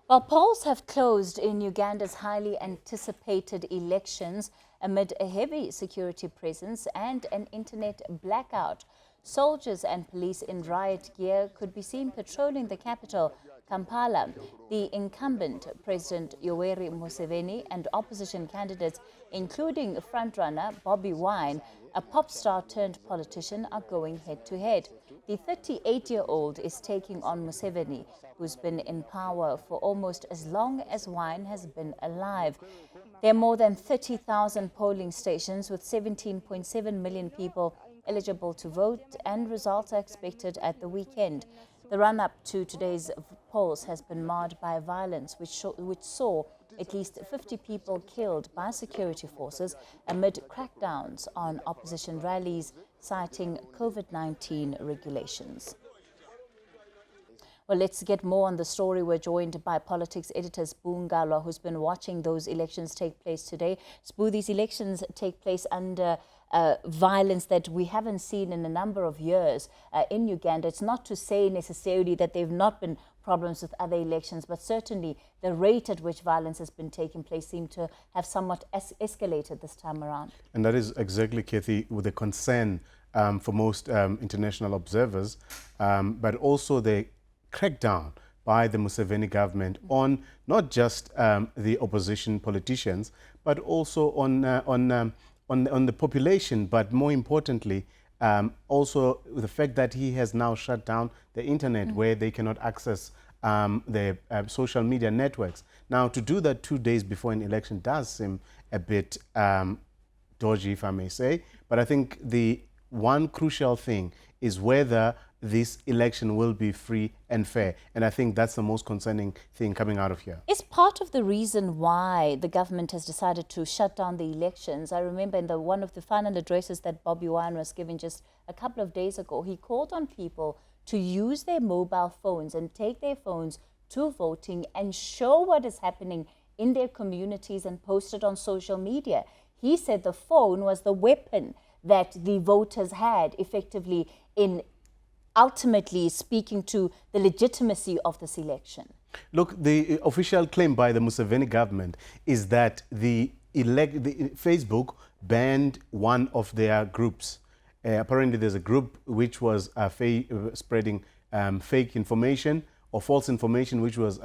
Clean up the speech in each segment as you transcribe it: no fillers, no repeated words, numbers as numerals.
While polls have closed in Uganda's highly anticipated elections amid a heavy security presence and an internet blackout, soldiers and police in riot gear could be seen patrolling the capital, Kampala. The incumbent President Yoweri Museveni and opposition candidates, including frontrunner Bobi Wine, a pop star turned politician, are going head-to-head. The 38-year-old is taking on Museveni, who's been in power for almost as long as Wine has been alive. There are more than 30,000 polling stations with 17.7 million people eligible to vote, and results are expected at the weekend. The run-up to today's polls has been marred by violence, which saw at least 50 people killed by security forces amid crackdowns on opposition rallies, citing COVID-19 regulations. Well, let's get more on the story. We're joined by politics editor Sbu Ngalwa, who's been watching those elections take place today. Sbu, these elections take place under violence that we haven't seen in a number of years in Uganda. It's not to say necessarily that there have not been problems with other elections, but certainly the rate at which violence has been taking place seemed to have somewhat escalated this time around. And that is exactly, Kathy, with the concern for most international observers, but also the crackdown by the Museveni government on not just the opposition politicians, but also on the population, but more importantly, also the fact that he has now shut down the internet where they cannot access the social media networks. Now, to do that 2 days before an election does seem a bit dodgy, if I may say. But I think the one crucial thing is whether this election will be free and fair. And I think that's the most concerning thing coming out of here. Is part of the reason why the government has decided to shut down the elections? I remember in one of the final addresses that Bobi Wine was giving just a couple of days ago, he called on people to use their mobile phones and take their phones to voting and show what is happening in their communities and post it on social media. He said the phone was the weapon that the voters had effectively in ultimately speaking to the legitimacy of this election. Look, the official claim by the Museveni government is that the Facebook banned one of their groups. Apparently there's a group which was spreading fake information or false information, which was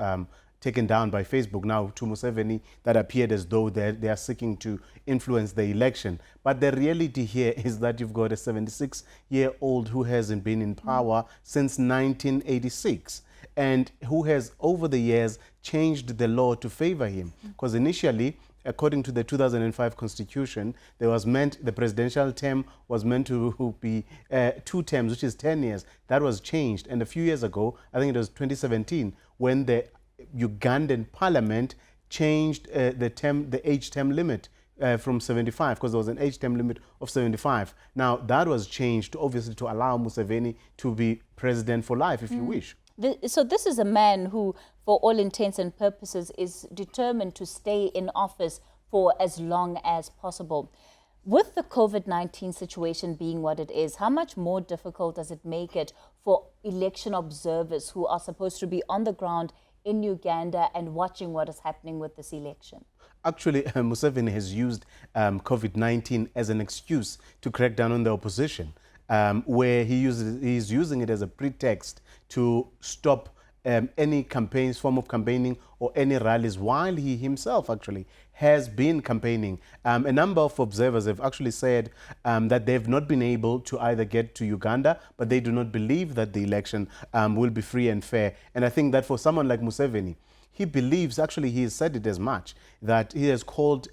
taken down by Facebook. Now, to Museveni, that appeared as though they are seeking to influence the election. But the reality here is that you've got a 76-year-old who hasn't been in power since 1986 and who has, over the years, changed the law to favor him. Because initially, according to the 2005 constitution, the presidential term was meant to be 2 terms, which is 10 years. That was changed. And a few years ago, I think it was 2017, when the Ugandan parliament changed the age term limit from 75, because there was an age term limit of 75. Now, that was changed obviously to allow Museveni to be president for life, if you wish. So this is a man who, for all intents and purposes, is determined to stay in office for as long as possible. With the COVID-19 situation being what it is, how much more difficult does it make it for election observers who are supposed to be on the ground in Uganda and watching what is happening with this election? Actually, Museveni has used COVID-19 as an excuse to crack down on the opposition, where he's using it as a pretext to stop any form of campaigning or any rallies, while he himself actually has been campaigning. A number of observers have actually said that they've not been able to either get to Uganda, but they do not believe that the election will be free and fair. And I think that for someone like Museveni, he believes, actually he has said it as much, that he has called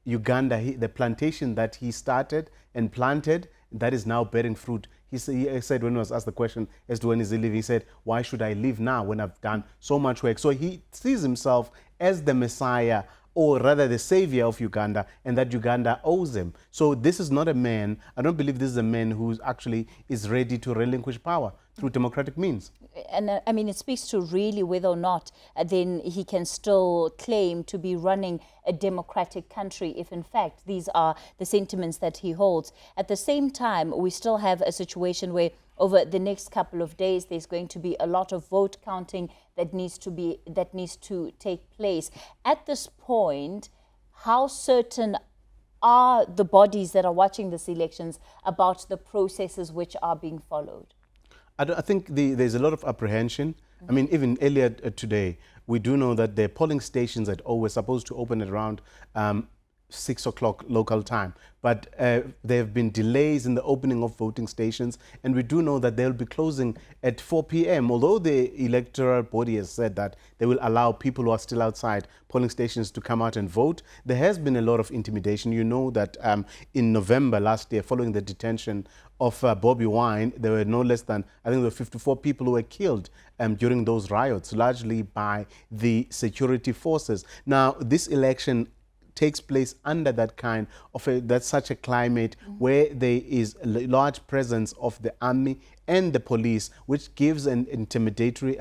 Uganda the plantation that he started and planted, that is now bearing fruit. He said when he was asked the question as to when is he leaving, he said, why should I leave now when I've done so much work? So he sees himself as the Messiah, or rather the savior of Uganda, and that Uganda owes him. So this is not a man, I don't believe this is a man who actually is ready to relinquish power through democratic means. And I mean, it speaks to really whether or not then he can still claim to be running a democratic country if in fact these are the sentiments that he holds. At the same time, we still have a situation where over the next couple of days, there's going to be a lot of vote counting that needs to take place. At this point, how certain are the bodies that are watching these elections about the processes which are being followed? I think there's a lot of apprehension. I mean, even earlier today, we do know that the polling stations at O were supposed to open at around 6 o'clock local time. But there have been delays in the opening of voting stations, and we do know that they'll be closing at 4 p.m. Although the electoral body has said that they will allow people who are still outside polling stations to come out and vote, there has been a lot of intimidation. You know that in November last year, following the detention of Bobi Wine, there were no less than, I think there were 54 people who were killed during those riots, largely by the security forces. Now, this election takes place under that kind of that's such a climate where there is a large presence of the army and the police, which gives an intimidatory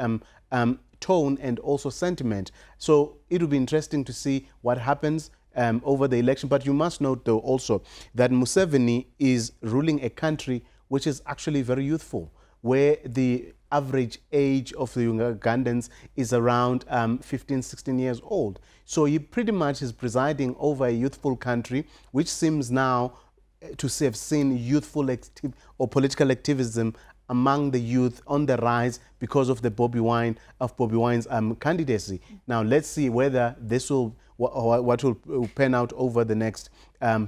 tone and also sentiment. So it will be interesting to see what happens over the election. But you must note, though, also that Museveni is ruling a country which is actually very youthful, where the average age of the Ugandans is around 15, 16 years old. So he pretty much is presiding over a youthful country, which seems now to have seen youthful or political activism among the youth on the rise because of the Bobi Wine's candidacy. Now, let's see whether this will what will pan out over the next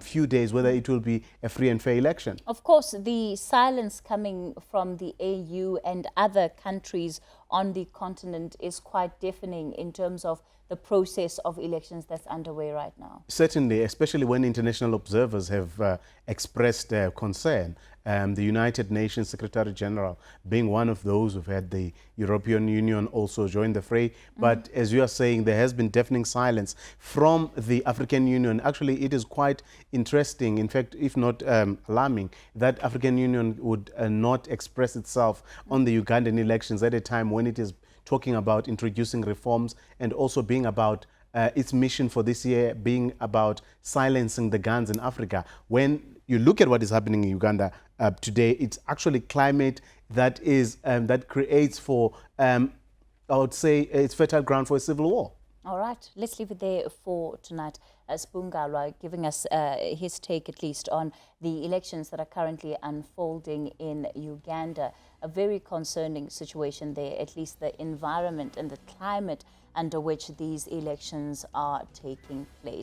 few days, whether it will be a free and fair election. Of course, the silence coming from the AU and other countries on the continent is quite deafening in terms of the process of elections that's underway right now. Certainly, especially when international observers have expressed concern. The United Nations Secretary General being one of those who've had the European Union also join the fray. But as you are saying, there has been deafening silence from the African Union. Actually, it is quite interesting, in fact, if not alarming, that African Union would not express itself on the Ugandan elections at a time when it is talking about introducing reforms and also being about its mission for this year being about silencing the guns in Africa. When you look at what is happening in Uganda today, it's actually climate that is that creates for, I would say, it's fertile ground for a civil war. All right, let's leave it there for tonight. Sbu Ngalwa giving us his take, at least, on the elections that are currently unfolding in Uganda. A very concerning situation there, at least the environment and the climate under which these elections are taking place.